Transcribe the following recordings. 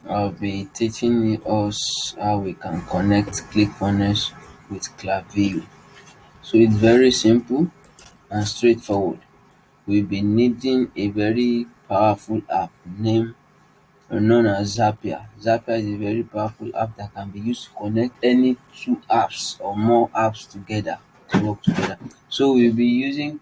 I'll be teaching us how we can connect Clickfunnels with Klaviyo. So it's very simple and straightforward. We'll be needing a very powerful app named or known as Zapier. Zapier is a very powerful app that can be used to connect any two apps or more apps together to work together. So we'll be using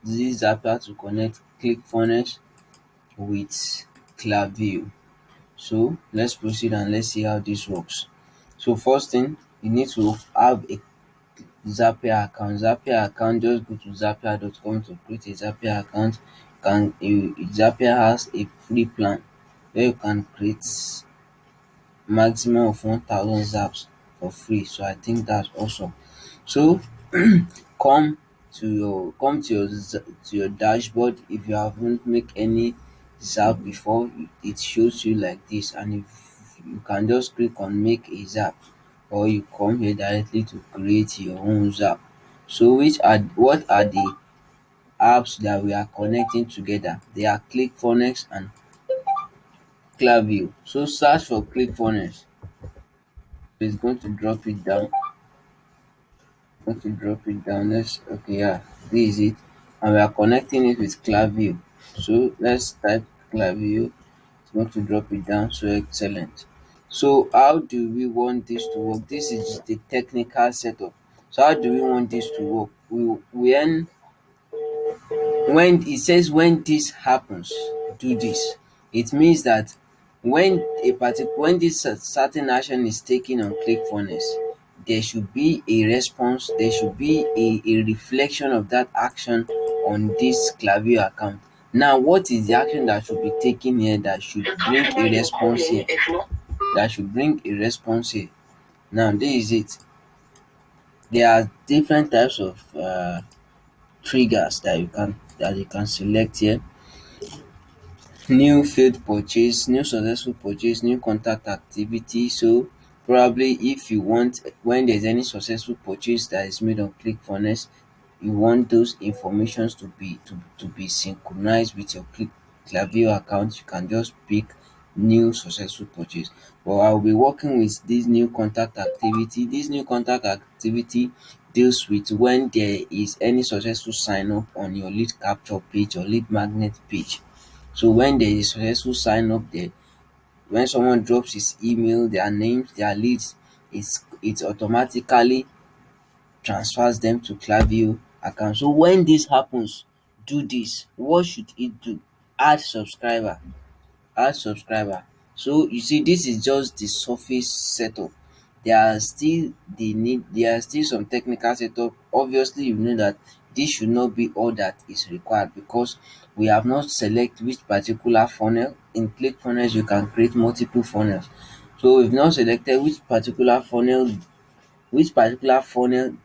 this Zapier to connect Clickfunnels with Klaviyo. So let's proceed and let's see how this works. So first thing, you need to have a Zapier account. Zapier account, just go to zapier.com to create a Zapier account. Zapier has a free plan where you can create maximum of 1,000 zaps for free. So I think that's awesome. So come to your dashboard. If you haven't make any zap before, it shows you like this, and if you can just click on make a zap, or you come here directly to create your own zap. So what are the apps that we are connecting together? They are ClickFunnels and Klaviyo. So search for ClickFunnels. It's going to drop it down. Let's okay, yeah, this is it. And we are connecting it with Klaviyo. So let's type Klaviyo. It's going to drop it down. So excellent. So how do we want this to work? This is the technical setup. So how do we want this to work? When it says when this happens, do this. It means that when this certain action is taken on ClickFunnels, there should be a response, there should be a reflection of that action on this Klaviyo account. Now, what is the action that should be taken here that should bring a response here? That should bring a response here. Now, this is it. There are different types of triggers that you can select here. New failed purchase, new successful purchase, new contact activity. So probably if you want, when there's any successful purchase that is made on ClickFunnels, you want those informations to be synchronized with your Klaviyo account, you can just pick new successful purchase. But I'll be working with this new contact activity. This new contact activity deals with when there is any successful sign up on your lead capture page or lead magnet page. So when there is successful sign up there, when someone drops his email, their names, their leads, it automatically transfers them to Klaviyo account. So when this happens, do this. What should it do? Add subscriber. Add subscriber. So you see, this is just the surface setup. There are still some technical setup. Obviously, you know that this should not be all that is required because we have not select which particular funnel. In ClickFunnels, you can create multiple funnels. So we've not selected which particular funnel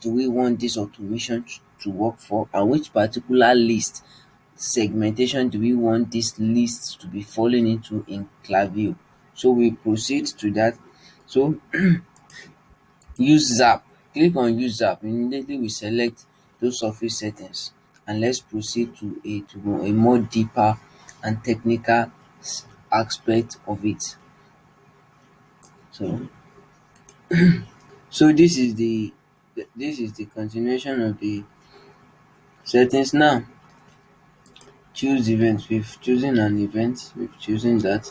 do we want this automation to work for, and which particular list segmentation do we want this list to be falling into in Klaviyo. So we proceed to that. So use Zap. Click on use Zap. Immediately we select those surface settings, and let's proceed to a more deeper and technical aspect of it. So this is the continuation of the settings. Now choose event. We've chosen an event. We've chosen that.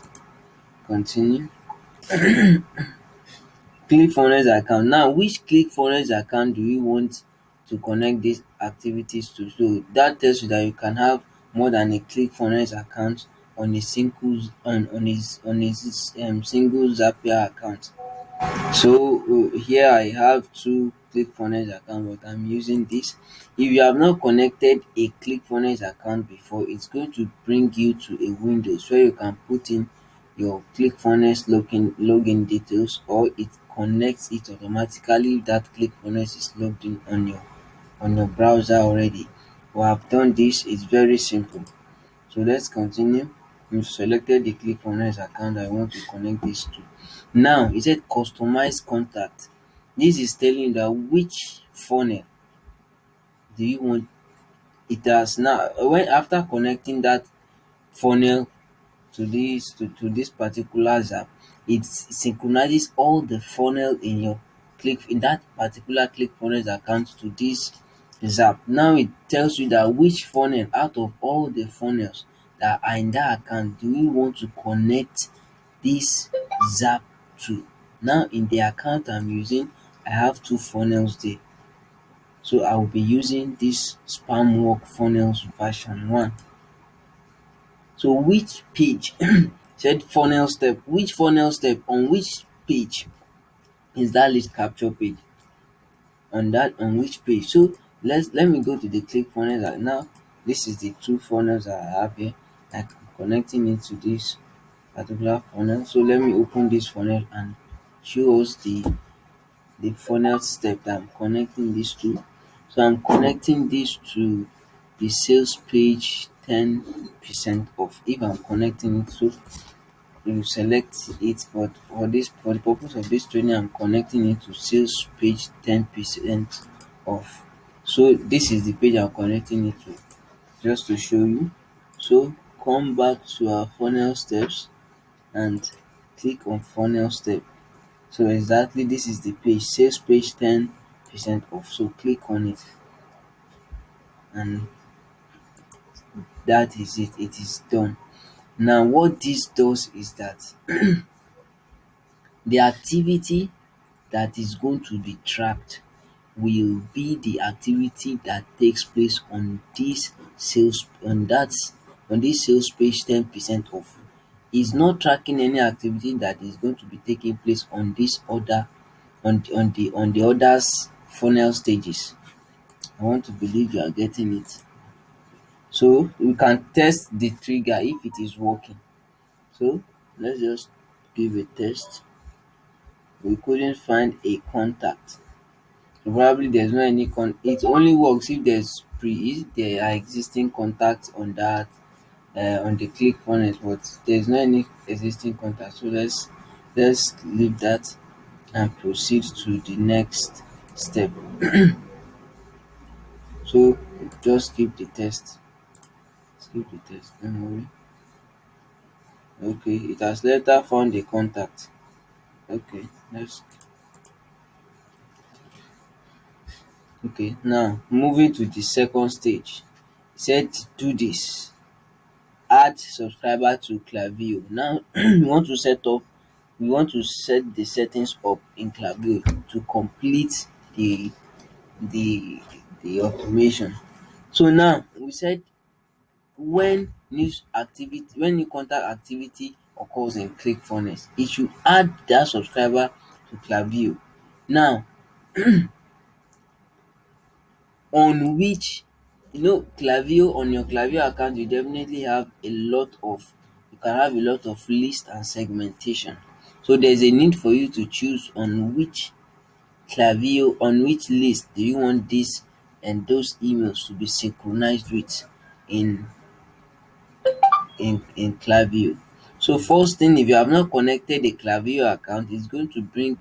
Continue. ClickFunnels account. Now, which ClickFunnels account do you want to connect these activities to? So that tells you that you can have more than a ClickFunnels account on a single single Zapier account. So here I have two ClickFunnels account, but I'm using this. If you have not connected a ClickFunnels account before, it's going to bring you to a window where you can put in your ClickFunnels login details, or it connects it automatically if that ClickFunnels is logged in on your browser already. We have done this. It's very simple. So let's continue. We've selected the ClickFunnels account I want to connect this to. Now it said customize contact. This is telling you that which funnel do you want. It has now, when after connecting that funnel to this particular Zap, it synchronizes all the funnel in your in that particular ClickFunnels account to this Zap. Now it tells you that which funnel out of all the funnels that are in that account do we want to connect this Zap to. Now in the account I'm using, I have two funnels there. So I will be using this spam work funnels version 1. So which page said funnel step, which funnel step on which page is that list capture page? On which page? So let me go to the click funnels now. This is the two funnels that I have here. I'm connecting it to this particular funnel. So let me open this funnel and show us the funnel step that I'm connecting this to. So I'm connecting this to the sales page 10% off. If I'm connecting it, so you select it, but for the purpose of this training, I'm connecting it to sales page 10% off. So this is the page I'm connecting it to, just to show you. So come back to our funnel steps and click on funnel step. So exactly this is the page, sales page 10% off. So click on it and that is it. It is done. Now what this does is that the activity that is going to be tracked will be the activity that takes place on this sales page 10% off. It's not tracking any activity that is going to be taking place on this other on the others funnel stages. I want to believe you are getting it. So we can test the trigger if it is working. So let's just give a test. We couldn't find a contact. So probably there's no any it only works if if there are existing contacts on that on the click funnels, but there's no any existing contact. So let's leave that and proceed to the next step. So just skip the test, don't worry. Okay, it has later found a contact. Okay, let's okay, now moving to the second stage. It said do this, add subscriber to Klaviyo. Now we want to set the settings up in Klaviyo to complete the the automation. So now we said when new contact activity occurs in ClickFunnels, it should add that subscriber to Klaviyo. Now on which Klaviyo, on your Klaviyo account, you definitely have a lot of you can have a lot of list and segmentation. So there's a need for you to choose on which Klaviyo, on which list do you want this and those emails to be synchronized with in Klaviyo. So first thing, if you have not connected a Klaviyo account, it's going to bring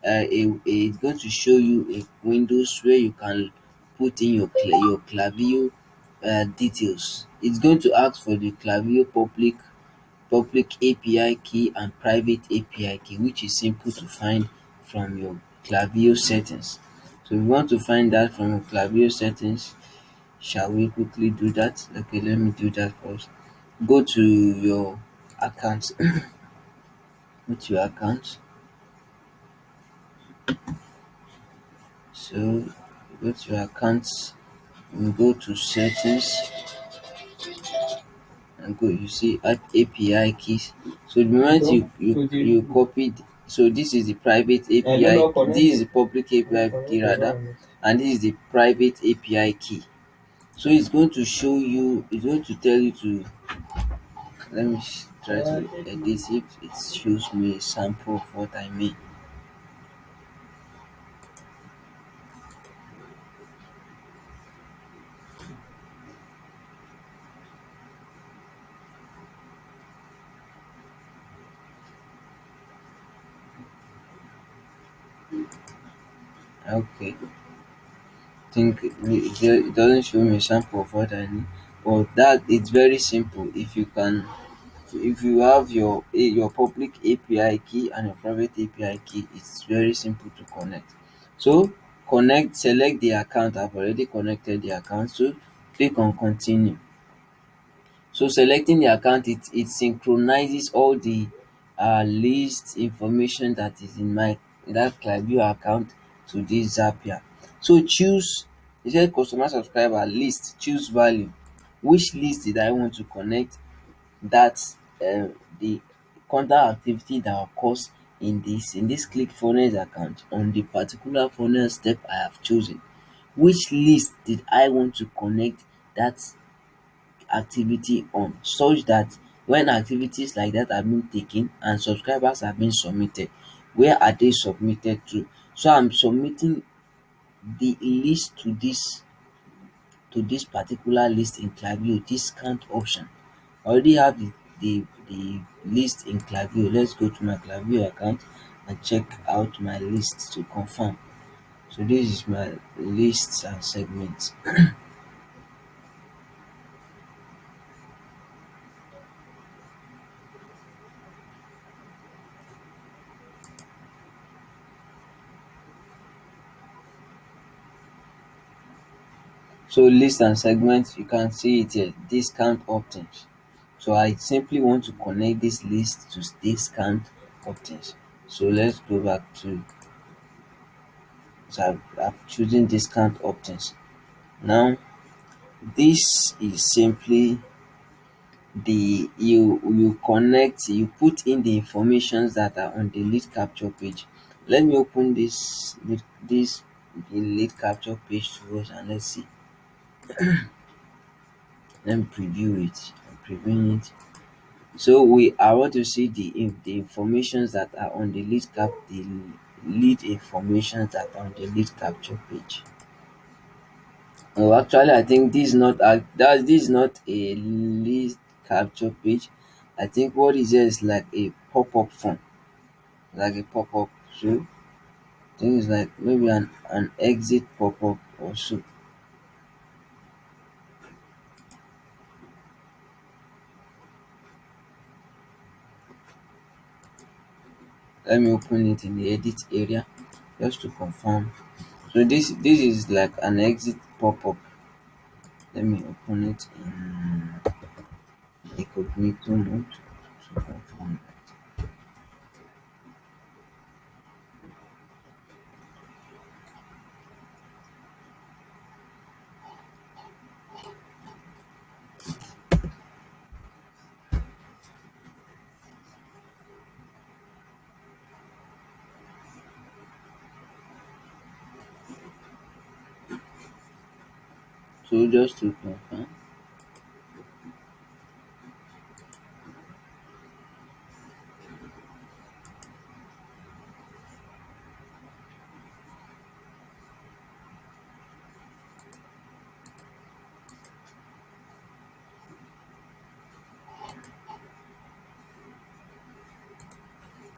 it's going to show you a windows where you can put in your Klaviyo details. It's going to ask for the Klaviyo public API key and private API key, which is simple to find from your Klaviyo settings. So we want to find that from your Klaviyo settings. Shall we quickly do that? Okay, let me do that first. Go to your account. Go to your account. So go to your account and go to settings and go, you see add API keys. So the moment you copied, so this is the private API, this is the public API key rather, and this is the private API key. So it's going to show you, it's going to tell you to let me try to edit if it shows me a sample of what I mean. Okay, think it doesn't show me a sample of what I need, but that it's very simple. If you can if you have your public API key and your private API key, it's very simple to connect. So select the account. I've already connected the account, so click on continue. So selecting the account, it synchronizes all the list information that is in my that Klaviyo account to this Zapier. So choose, it says customer subscriber list, choose value. Which list did I want to connect? That the contact activity that occurs in this Clickfunnels account on the particular funnel step I have chosen. Which list did I want to connect that activity on, such that when activities like that are being taken and subscribers are being submitted, where are they submitted to? So I'm submitting the list to this particular list in Klaviyo discount option. I already have the list in Klaviyo. Let's go to my Klaviyo account and check out my list to confirm. So this is my lists and segments. So list and segments, you can see it here, discount options. So I simply want to connect this list to discount options. So let's go back to, so I've chosen discount options. Now this is simply the you connect, you put in the informations that are on the lead capture page. Let me open this the lead capture page to us, and let's see. Let me preview it. I'm previewing it. So I want to see the informations that are on the lead information that are on the lead capture page. Oh, actually, I think this is not a lead capture page. I think what is here is like a pop-up form, like a pop-up. So I think it's like maybe an exit pop-up or so. Let me open it in the edit area just to confirm. So this is like an exit pop-up. Let me open it in incognito mode to confirm. So just to confirm.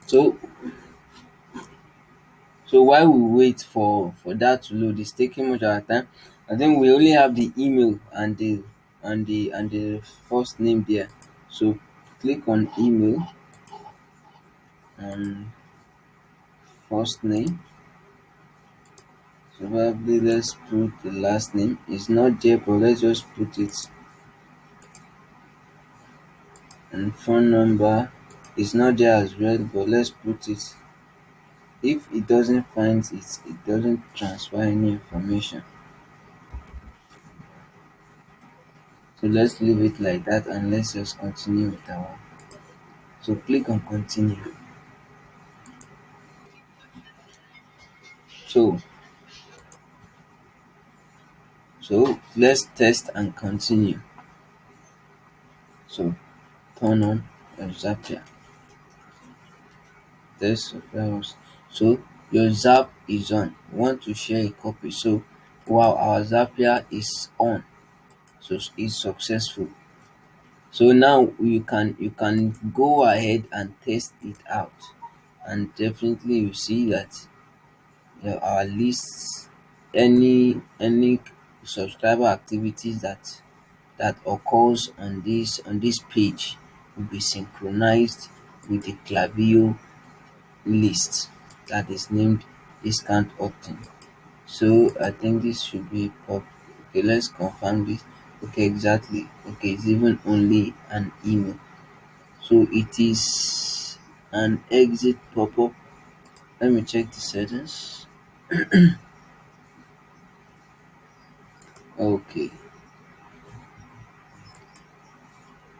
So while we wait for that to load, it's taking much of our time. I think we only have the email and the first name there. So click on email and first name. So probably let's put the last name. It's not there, but let's just put it. And phone number is not there as well, but let's put it. If it doesn't find it, it doesn't transfer any information. So let's leave it like that, and let's just continue with our. So click on continue. So let's test and continue. So turn on your Zapier. Test of files. So your Zap is on. Want to share a copy. So wow, our Zapier is on. So it's successful. So now you can go ahead and test it out, and definitely you see that our lists, any subscriber activities that occurs on this page, will be synchronized with the Klaviyo list that is named discount opt-in. So I think this should be pop. Okay, let's confirm this. Okay, exactly. Okay, it's even only an email. So it is an exit pop-up. Let me check the settings. Okay,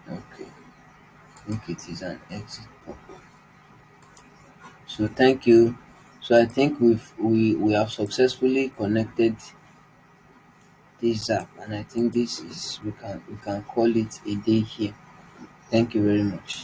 okay. I think it is an exit pop-up. So thank you. So I think we have successfully connected this app, and I think this is we can call it a day here. Thank you very much.